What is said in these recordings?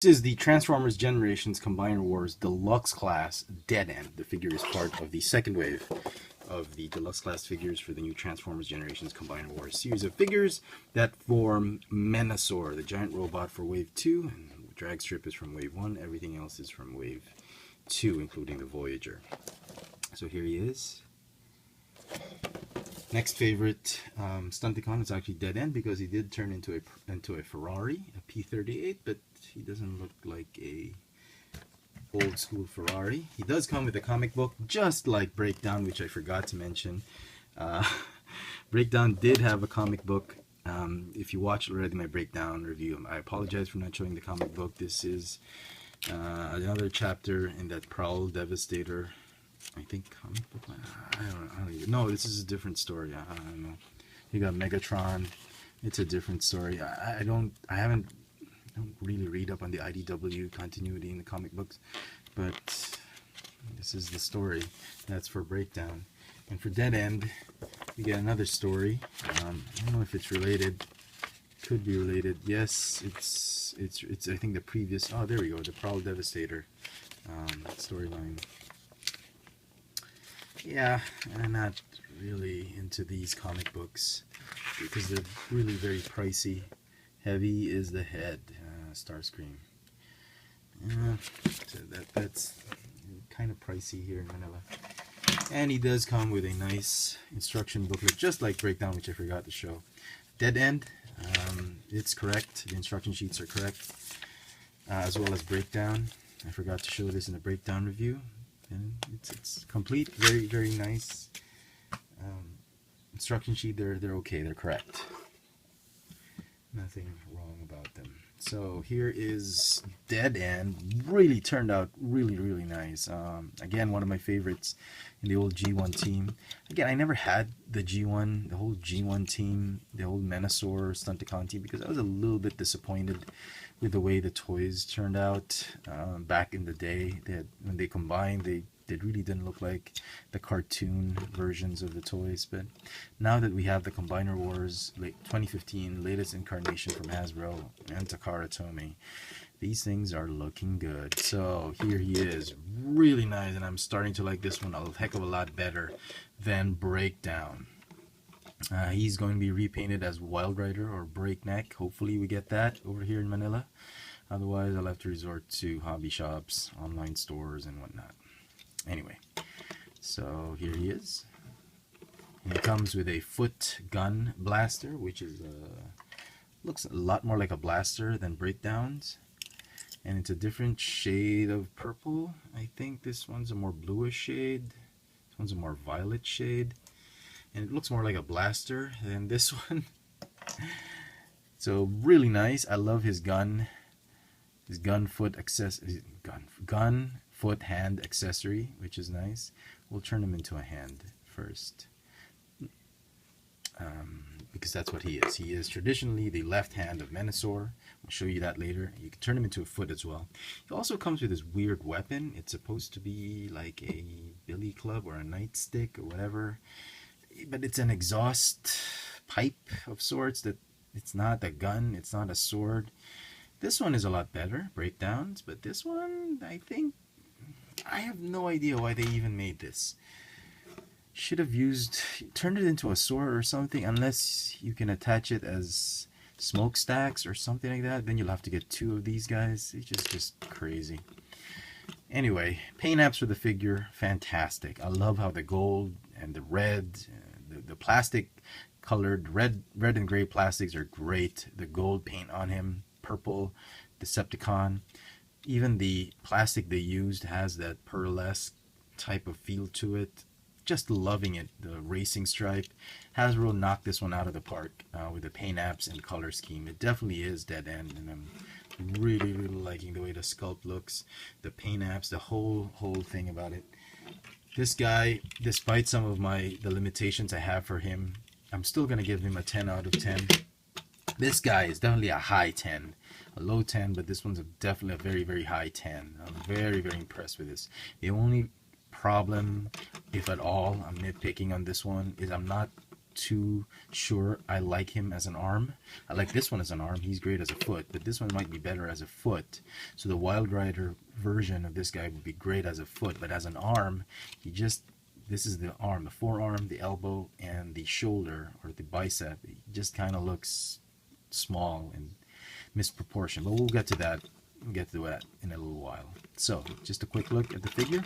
This is the Transformers Generations Combiner Wars Deluxe Class Dead End. The figure is part of the second wave of the Deluxe Class figures for the new Transformers Generations Combiner Wars series of figures that form Menasor, the giant robot, for Wave 2. And the drag strip is from Wave 1. Everything else is from Wave 2, including the Voyager. So here he is. Next favorite stunticon is actually Dead End, because he did turn into a Ferrari, a P38, but he doesn't look like a old school Ferrari. He does come with a comic book, just like Breakdown, which I forgot to mention. Breakdown did have a comic book. If you watched already my Breakdown review, I apologize for not showing the comic book. This is another chapter in that Prowl Devastator, I think, comic book. I don't even know. This is a different story. I don't know. You got Megatron. It's a different story. I don't really read up on the IDW continuity in the comic books, but this is the story. That's for Breakdown. And for Dead End, we get another story. I don't know if it's related. Could be related. Yes, it's I think the previous. Oh, there we go. The Prowl Devastator storyline. Yeah, I'm not really into these comic books because they're really very pricey. Heavy is the head, Starscream. So that's kind of pricey here in Manila. And he does come with a nice instruction booklet, just like Breakdown, which I forgot to show. Dead End, it's correct. The instruction sheets are correct, as well as Breakdown. I forgot to show this in the Breakdown review. And it's complete, very nice instruction sheet. They're okay, they're correct. Nothing wrong about them. So here is Dead End. Really turned out really nice. Again, one of my favorites in the old G1 team. Again, I never had the G1, the whole G1 team, the old Menasor Stunticon team, because I was a little bit disappointed with the way the toys turned out back in the day. When they combined, they really didn't look like the cartoon versions of the toys. But now that we have the Combiner Wars 2015 latest incarnation from Hasbro and Takara Tomy, these things are looking good. So here he is, really nice, and I'm starting to like this one a heck of a lot better than Breakdown. He's going to be repainted as Wild Rider or Breakneck. Hopefully we get that over here in Manila. Otherwise, I'll have to resort to hobby shops, online stores, and whatnot. Anyway, so here he is. And it comes with a foot gun blaster, which is looks a lot more like a blaster than Breakdowns. And it's a different shade of purple. I think this one's a more bluish shade. This one's a more violet shade. And it looks more like a blaster than this one. So really nice. I love his gun foot hand accessory, which is nice. We'll turn him into a hand first, because that's what he is. He is traditionally the left hand of Menasor. I'll show you that later. You can turn him into a foot as well. He also comes with this weird weapon. It's supposed to be like a billy club or a nightstick or whatever, but it's an exhaust pipe of sorts. That it's not a gun, it's not a sword. This one is a lot better, Breakdowns, but this one, I have no idea why they even made this. Should have turned it into a sword or something, unless you can attach it as smokestacks or something like that. Then you'll have to get two of these guys. It's just crazy. Anyway, paint apps for the figure, fantastic. I love how the gold and the red, the plastic colored red and gray plastics are great. The gold paint on him, purple Decepticon. Even the plastic they used has that pearlesque type of feel to it. Just loving it. The racing stripe. Hasbro knocked this one out of the park with the paint apps and color scheme. It definitely is Dead End, and I'm really liking the way the sculpt looks, the paint apps, the whole thing about it. This guy, despite some of the limitations I have for him, I'm still gonna give him a 10 out of 10. This guy is definitely a high 10, a low 10, but this one's definitely a very high 10. I'm very impressed with this. The only problem, if at all, I'm nitpicking on this one is I'm not too sure I like him as an arm. I like this one as an arm. He's great as a foot, but this one might be better as a foot. So the Wild Rider version of this guy would be great as a foot, but as an arm, this is the arm, the forearm, the elbow, and the shoulder or the bicep. It just kind of looks small and misproportioned, but we'll get to that. We'll get to that in a little while. So, just a quick look at the figure.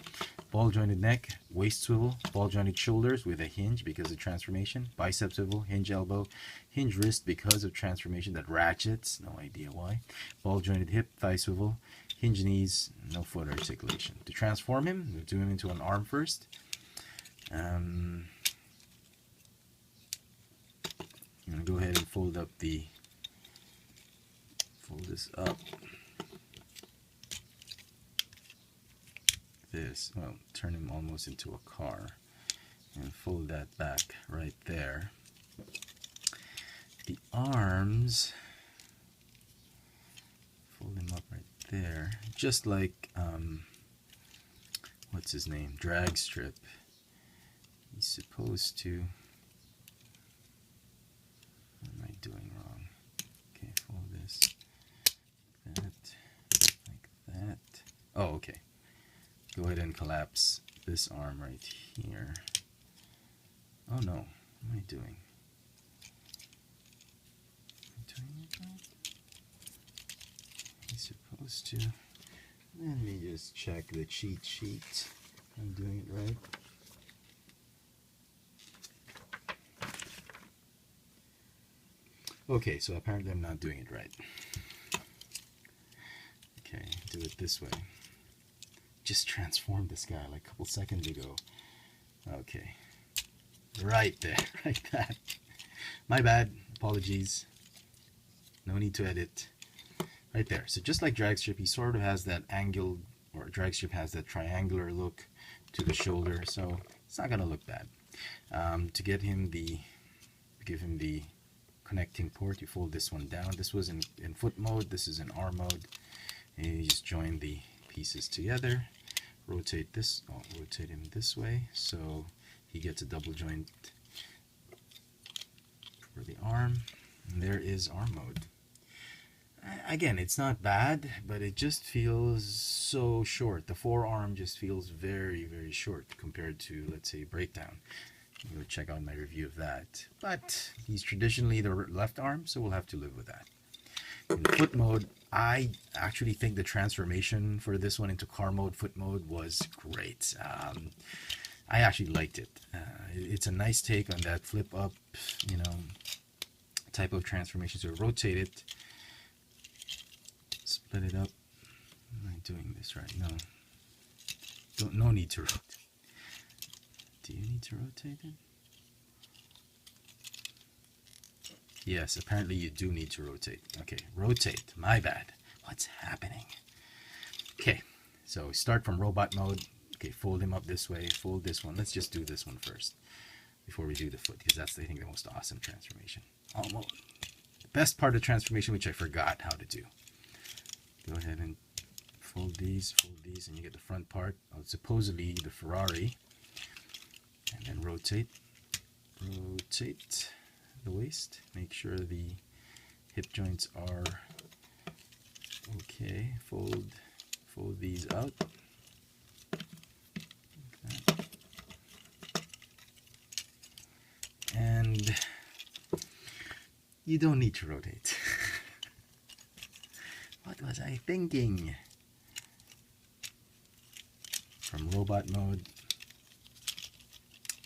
Ball jointed neck, waist swivel, ball jointed shoulders with a hinge because of transformation, bicep swivel, hinge elbow, hinge wrist because of transformation that ratchets, no idea why, ball jointed hip, thigh swivel, hinge knees, no foot articulation. To transform him, we'll do him into an arm first. I'm going to go ahead and fold this up. Well, turn him almost into a car and fold that back right there. The arms, fold them up right there, just like what's his name, Drag Strip. He's supposed to, what am I doing wrong? Okay, fold this like that. Oh, okay. Go ahead and collapse this arm right here. Oh no, what am I doing? He's supposed to. Let me just check the cheat sheet. I'm doing it right. Okay, so apparently I'm not doing it right. Okay, do it this way. Just transformed this guy like a couple seconds ago. Okay, right there, like that. My bad, apologies. No need to edit. Right there. So just like Drag Strip, he sort of has that angled, or Drag Strip has that triangular look to the shoulder, so it's not gonna look bad. To give him the connecting port, you fold this one down. This was in foot mode. This is in arm mode, and you just join the pieces together, rotate him this way so he gets a double joint for the arm, and there is arm mode. Again, it's not bad, but it just feels so short. The forearm just feels very, very short compared to, let's say, Breakdown. You go check out my review of that. But he's traditionally the left arm, so we'll have to live with that. In foot mode, I actually think the transformation for this one into car mode, foot mode, was great. I actually liked it. It's a nice take on that flip up, type of transformation. So rotate it, split it up. Am I doing this right? No. No need to rotate. Do you need to rotate it? Yes, apparently you do need to rotate. Okay, rotate. My bad. What's happening? Okay, so start from robot mode. Okay, fold him up this way. Fold this one. Let's just do this one first before we do the foot, because that's, I think, the most awesome transformation. Almost the best part of transformation, which I forgot how to do. Go ahead and fold these, and you get the front part of supposedly the Ferrari. And then rotate the waist. Make sure the hip joints are okay. Fold these out. Like that. And you don't need to rotate. What was I thinking? From robot mode,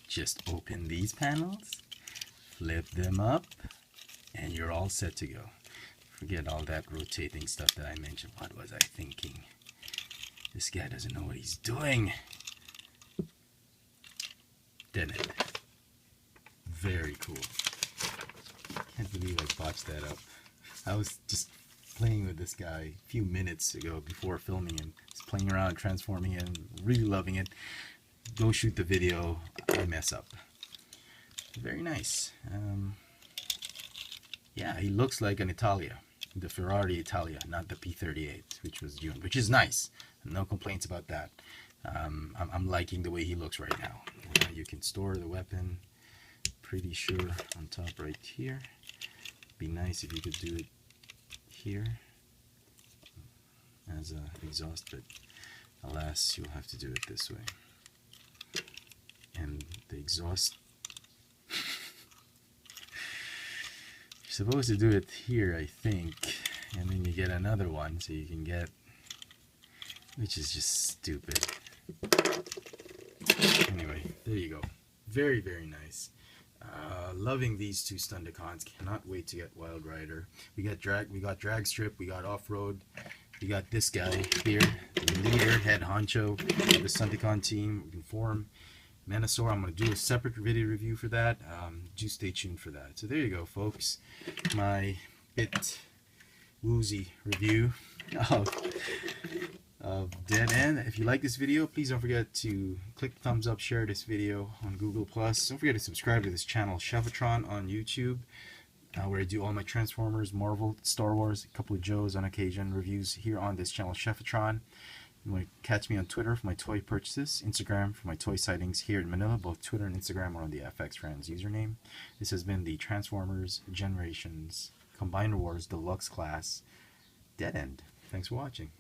just open these panels, flip them up, and you're all set to go. Forget all that rotating stuff that I mentioned. What was I thinking? This guy doesn't know what he's doing. Didn't it? Very cool. Can't believe I botched that up. I was just playing with this guy a few minutes ago before filming him. Just playing around, transforming him, really loving it. Go shoot the video, I mess up. Very nice. Yeah, he looks like an Italia, the Ferrari Italia, not the P38, which was June, which is nice. No complaints about that. I'm liking the way he looks right now. You can store the weapon pretty sure on top right here. Be nice if you could do it here as an exhaust, but alas, you'll have to do it this way. And the exhaust, you're supposed to do it here, I think, and then you get another one so you can get, which is just stupid. Anyway, there you go. Very, very nice. Loving these two stunticons. Cannot wait to get Wild Rider. We got drag strip, we got off-road, we got this guy here, the leader, head honcho of the Stunticon team. We can form Menasor. I'm going to do a separate video review for that. Do stay tuned for that. So there you go, folks. My bit woozy review of Dead End. If you like this video, please don't forget to click the thumbs up, share this video on Google+. Don't forget to subscribe to this channel, Cheffatron on YouTube, where I do all my Transformers, Marvel, Star Wars, a couple of Joes on occasion, reviews here on this channel, Cheffatron. You want to catch me on Twitter for my toy purchases, Instagram for my toy sightings here in Manila. Both Twitter and Instagram are on the FX Friends username. This has been the Transformers Generations Combiner Wars Deluxe Class Dead End. Thanks for watching.